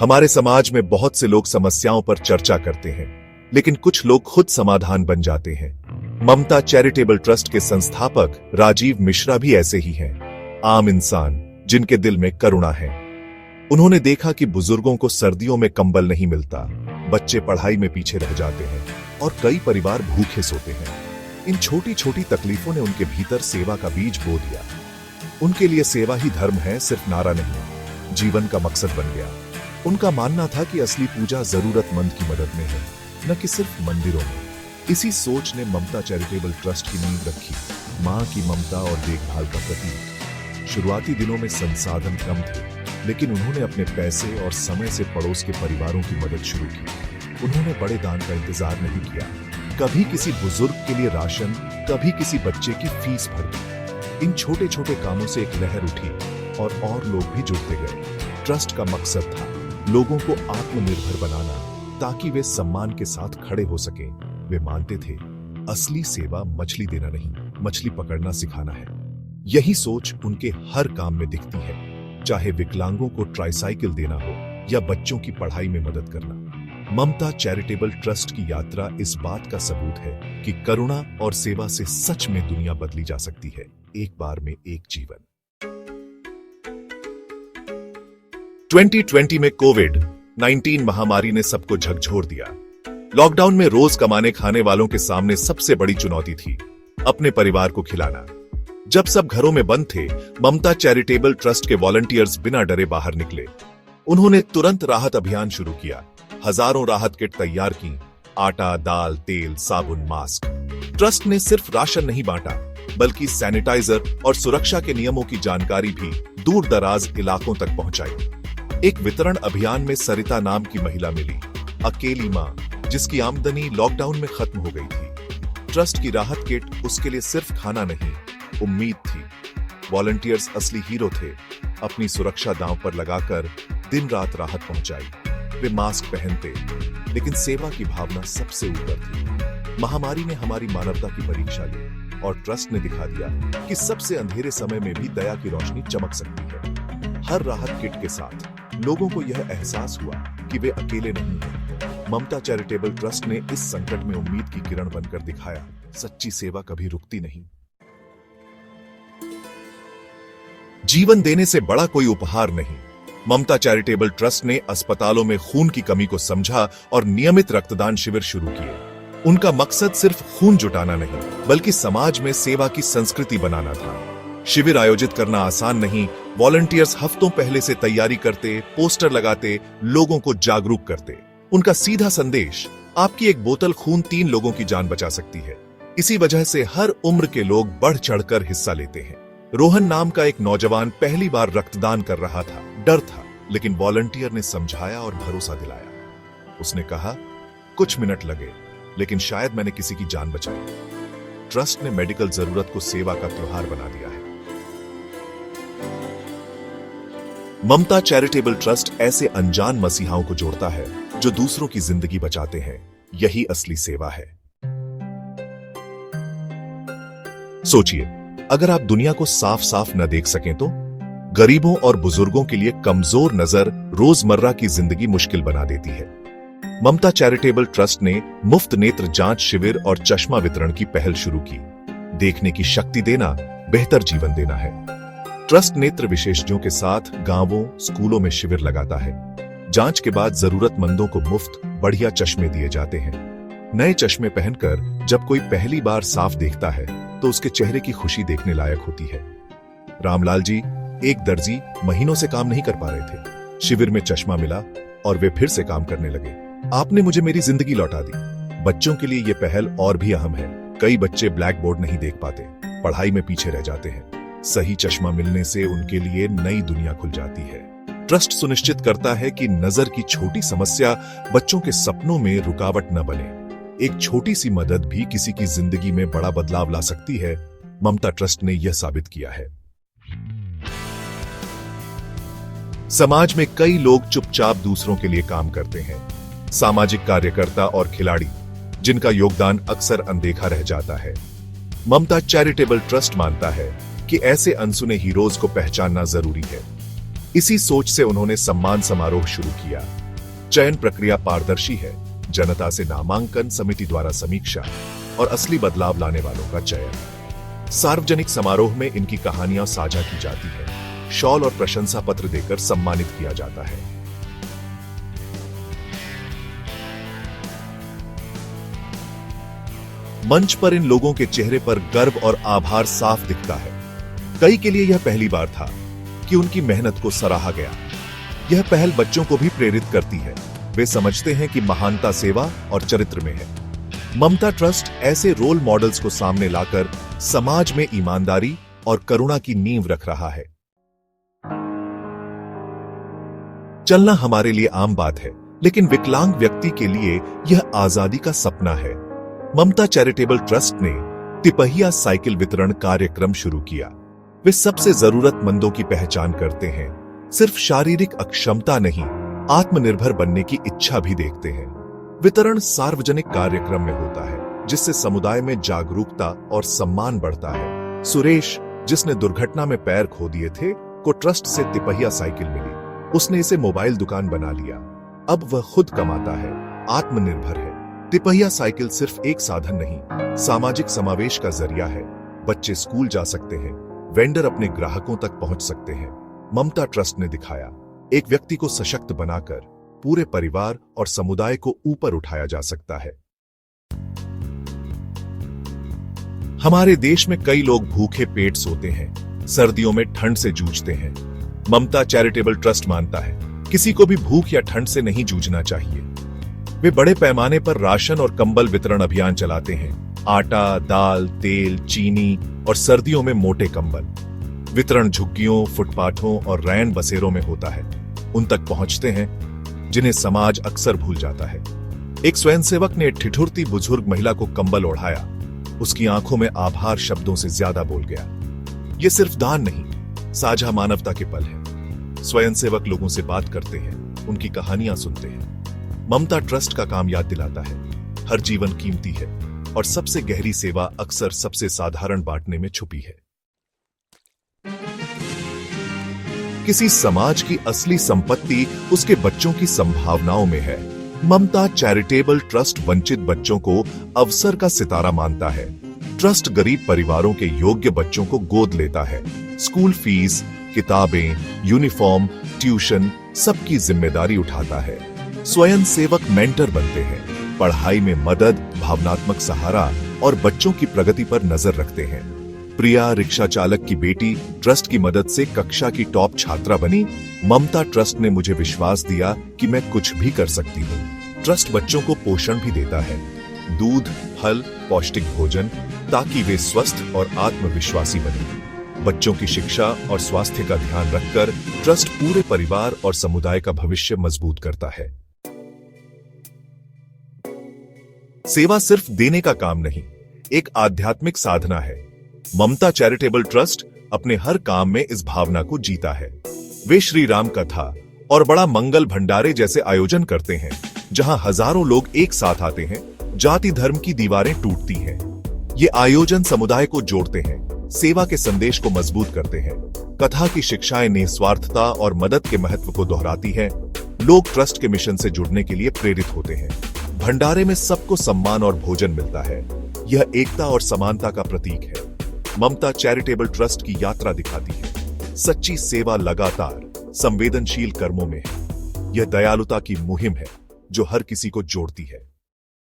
हमारे समाज में बहुत से लोग समस्याओं पर चर्चा करते हैं, लेकिन कुछ लोग खुद समाधान बन जाते हैं। ममता चैरिटेबल ट्रस्ट के संस्थापक राजीव मिश्रा भी ऐसे ही हैं, आम इंसान जिनके दिल में करुणा है। उन्होंने देखा कि बुजुर्गों को सर्दियों में कंबल नहीं मिलता, बच्चे पढ़ाई में पीछे रह जाते हैं और कई परिवार भूखे सोते हैं। इन छोटी छोटी तकलीफों ने उनके भीतर सेवा का बीज बो दिया। उनके लिए सेवा ही धर्म है, सिर्फ नारा नहीं, जीवन का मकसद बन गया। उनका मानना था कि असली पूजा जरूरतमंद की मदद में है, न कि सिर्फ मंदिरों में। इसी सोच ने ममता चैरिटेबल ट्रस्ट की नींव रखी, मां की ममता और देखभाल का प्रतीक। शुरुआती दिनों में संसाधन कम थे, लेकिन उन्होंने अपने पैसे और समय से पड़ोस के परिवारों की मदद शुरू की। उन्होंने बड़े दान का इंतजार नहीं किया, कभी किसी बुजुर्ग के लिए राशन, कभी किसी बच्चे की फीस भर दी। इन छोटे छोटे कामों से एक लहर उठी और लोग भी जुड़ते गए। ट्रस्ट का मकसद था लोगों को आत्मनिर्भर बनाना, ताकि वे सम्मान के साथ खड़े हो सकें। वे मानते थे असली सेवा मछली देना नहीं, मछली पकड़ना सिखाना है। यही सोच उनके हर काम में दिखती है, चाहे विकलांगों को ट्राइसाइकिल देना हो या बच्चों की पढ़ाई में मदद करना। ममता चैरिटेबल ट्रस्ट की यात्रा इस बात का सबूत है कि करुणा और सेवा से सच में दुनिया बदली जा सकती है, एक बार में एक जीवन। 2020 में कोविड-19 महामारी ने सबको झकझोर दिया। लॉकडाउन में रोज कमाने खाने वालों के सामने सबसे बड़ी चुनौती थी अपने परिवार को खिलाना। जब सब घरों में बंद थे, ममता चैरिटेबल ट्रस्ट के वॉलंटियर्स बिना डरे बाहर निकले। उन्होंने तुरंत राहत अभियान शुरू किया। हजारों राहत किट तैयार की, आटा, दाल, तेल, साबुन, मास्क। ट्रस्ट ने सिर्फ राशन नहीं बांटा, बल्कि सैनिटाइजर और सुरक्षा के नियमों की जानकारी भी दूर दराज इलाकों तक पहुंचाई। एक वितरण अभियान में सरिता नाम की महिला मिली, अकेली मां जिसकी आमदनी लॉकडाउन में खत्म हो गई थी। ट्रस्ट की राहत किट उसके लिए सिर्फ खाना नहीं, उम्मीद थी। वॉलंटियर्स असली हीरो थे, अपनी सुरक्षा दांव पर लगाकर दिन रात राहत पहुंचाई। वे मास्क पहनते, लेकिन सेवा की भावना सबसे ऊपर थी। महामारी ने हमारी मानवता की परीक्षा ली और ट्रस्ट ने दिखा दिया कि सबसे अंधेरे समय में भी दया की रोशनी चमक सकती है। हर राहत किट के साथ लोगों को यह एहसास हुआ कि वे अकेले नहीं हैं। ममता चैरिटेबल ट्रस्ट ने इस संकट में उम्मीद की किरण बनकर दिखाया, सच्ची सेवा कभी रुकती नहीं। जीवन देने से बड़ा कोई उपहार नहीं। ममता चैरिटेबल ट्रस्ट ने अस्पतालों में खून की कमी को समझा और नियमित रक्तदान शिविर शुरू किए। उनका मकसद सिर्फ खून जुटाना नहीं, बल्कि समाज में सेवा की संस्कृति बनाना था। शिविर आयोजित करना आसान नहीं। वॉलंटियर्स हफ्तों पहले से तैयारी करते, पोस्टर लगाते, लोगों को जागरूक करते। उनका सीधा संदेश, आपकी एक बोतल खून 3 लोगों की जान बचा सकती है। इसी वजह से हर उम्र के लोग बढ़ चढ़कर हिस्सा लेते हैं। रोहन नाम का एक नौजवान पहली बार रक्तदान कर रहा था। डर था, लेकिन वॉलंटियर ने समझाया और भरोसा दिलाया। उसने कहा, कुछ मिनट लगे, लेकिन शायद मैंने किसी की जान बचाई। ट्रस्ट ने मेडिकल जरूरत को सेवा का त्योहार बना दिया है। ममता चैरिटेबल ट्रस्ट ऐसे अनजान मसीहाओं को जोड़ता है जो दूसरों की जिंदगी बचाते हैं। यही असली सेवा है। सोचिए, अगर आप दुनिया को साफ साफ न देख सकें तो गरीबों और बुजुर्गों के लिए कमजोर नजर रोजमर्रा की जिंदगी मुश्किल बना देती है। ममता चैरिटेबल ट्रस्ट ने मुफ्त नेत्र जांच शिविर और चश्मा वितरण की पहल शुरू की। देखने की शक्ति देना बेहतर जीवन देना है। ट्रस्ट नेत्र विशेषज्ञों के साथ गांवों, स्कूलों में शिविर लगाता है। जांच के बाद जरूरतमंदों को मुफ्त बढ़िया चश्मे दिए जाते हैं। नए चश्मे पहनकर जब कोई पहली बार साफ देखता है तो उसके चेहरे की खुशी देखने लायक होती है। रामलाल जी, एक दर्जी, महीनों से काम नहीं कर पा रहे थे। शिविर में चश्मा मिला और वे फिर से काम करने लगे। आपने मुझे मेरी जिंदगी लौटा दी। बच्चों के लिए ये पहल और भी अहम है। कई बच्चे ब्लैक बोर्ड नहीं देख पाते, पढ़ाई में पीछे रह जाते हैं। सही चश्मा मिलने से उनके लिए नई दुनिया खुल जाती है। ट्रस्ट सुनिश्चित करता है कि नजर की छोटी समस्या बच्चों के सपनों में रुकावट न बने। एक छोटी सी मदद भी किसी की जिंदगी में बड़ा बदलाव ला सकती है। ममता ट्रस्ट ने यह साबित किया है। समाज में कई लोग चुपचाप दूसरों के लिए काम करते हैं। सामाजिक कार्यकर्ता और खिलाड़ी, जिनका योगदान अक्सर अनदेखा रह जाता है। ममता चैरिटेबल ट्रस्ट मानता है कि ऐसे अनसुने हीरोज को पहचानना जरूरी है। इसी सोच से उन्होंने सम्मान समारोह शुरू किया। चयन प्रक्रिया पारदर्शी है, जनता से नामांकन, समिति द्वारा समीक्षा और असली बदलाव लाने वालों का चयन। सार्वजनिक समारोह में इनकी कहानियां साझा की जाती है, शॉल और प्रशंसा पत्र देकर सम्मानित किया जाता है। मंच पर इन लोगों के चेहरे पर गर्व और आभार साफ दिखता है। कई के लिए यह पहली बार था कि उनकी मेहनत को सराहा गया। यह पहल बच्चों को भी प्रेरित करती है। वे समझते हैं कि महानता सेवा और चरित्र में है। ममता ट्रस्ट ऐसे रोल मॉडल्स को सामने लाकर समाज में ईमानदारी और करुणा की नींव रख रहा है। चलना हमारे लिए आम बात है, लेकिन विकलांग व्यक्ति के लिए यह आजादी का सपना है। ममता चैरिटेबल ट्रस्ट ने तिपहिया साइकिल वितरण कार्यक्रम शुरू किया। वे सबसे जरूरतमंदों की पहचान करते हैं, सिर्फ शारीरिक अक्षमता नहीं, आत्मनिर्भर बनने की इच्छा भी देखते हैं। वितरण सार्वजनिक कार्यक्रम में होता है, जिससे समुदाय में जागरूकता और सम्मान बढ़ता है। सुरेश, जिसने दुर्घटना में पैर खो दिए थे, को ट्रस्ट से तिपहिया साइकिल मिली। उसने इसे मोबाइल दुकान बना लिया। अब वह खुद कमाता है, आत्मनिर्भर है। तिपहिया साइकिल सिर्फ एक साधन नहीं, सामाजिक समावेश का जरिया है। बच्चे स्कूल जा सकते हैं, वेंडर अपने ग्राहकों तक पहुंच सकते हैं। ममता ट्रस्ट ने दिखाया, एक व्यक्ति को सशक्त बनाकर पूरे परिवार और समुदाय को ऊपर उठाया जा सकता है। हमारे देश में कई लोग भूखे पेट सोते हैं, सर्दियों में ठंड से जूझते हैं। ममता चैरिटेबल ट्रस्ट मानता है, किसी को भी भूख या ठंड से नहीं जूझना चाहिए। वे बड़े पैमाने पर राशन और कंबल वितरण अभियान चलाते हैं। आटा, दाल, तेल, चीनी और सर्दियों में मोटे कंबल। वितरण झुग्गियों, फुटपाथों और रैन बसेरों में होता है। उन तक पहुंचते हैं जिन्हें समाज अक्सर भूल जाता है। एक स्वयंसेवक ने ठिठुरती बुजुर्ग महिला को कंबल ओढ़ाया। उसकी आंखों में आभार शब्दों से ज्यादा बोल गया। यह सिर्फ दान नहीं, साझा मानवता के पल है। स्वयंसेवक लोगों से बात करते हैं, उनकी कहानियां सुनते हैं। ममता ट्रस्ट का काम याद दिलाता है, हर जीवन कीमती है और सबसे गहरी सेवा अक्सर सबसे साधारण बांटने में छुपी है। किसी समाज की असली संपत्ति उसके बच्चों की संभावनाओं में है। ममता चैरिटेबल ट्रस्ट वंचित बच्चों को अवसर का सितारा मानता है। ट्रस्ट गरीब परिवारों के योग्य बच्चों को गोद लेता है। स्कूल फीस, किताबें, यूनिफॉर्म, ट्यूशन सबकी जिम्मेदारी उठाता है। स्वयं सेवक मेंटर बनते हैं, पढ़ाई में मदद, भावनात्मक सहारा और बच्चों की प्रगति पर नजर रखते हैं। प्रिया, रिक्शा चालक की बेटी, ट्रस्ट की मदद से कक्षा की टॉप छात्रा बनी। ममता ट्रस्ट ने मुझे विश्वास दिया कि मैं कुछ भी कर सकती हूँ। ट्रस्ट बच्चों को पोषण भी देता है, दूध, फल, पौष्टिक भोजन, ताकि वे स्वस्थ और आत्मविश्वासी बने। बच्चों की शिक्षा और स्वास्थ्य का ध्यान रखकर ट्रस्ट पूरे परिवार और समुदाय का भविष्य मजबूत करता है। सेवा सिर्फ देने का काम नहीं, एक आध्यात्मिक साधना है। ममता चैरिटेबल ट्रस्ट अपने हर काम में इस भावना को जीता है। वे श्री राम कथा और बड़ा मंगल भंडारे जैसे आयोजन करते हैं, जहां हजारों लोग एक साथ आते हैं। जाति धर्म की दीवारें टूटती हैं। ये आयोजन समुदाय को जोड़ते हैं, सेवा के संदेश को मजबूत करते हैं। कथा की शिक्षाएं निस्वार्थता और मदद के महत्व को दोहराती हैं। लोग ट्रस्ट के मिशन से जुड़ने के लिए प्रेरित होते हैं। भंडारे में सबको सम्मान और भोजन मिलता है। यह एकता और समानता का प्रतीक है। ममता चैरिटेबल ट्रस्ट की यात्रा दिखाती है, सच्ची सेवा लगातार संवेदनशील कर्मों में है। यह दयालुता की मुहिम है जो हर किसी को जोड़ती है।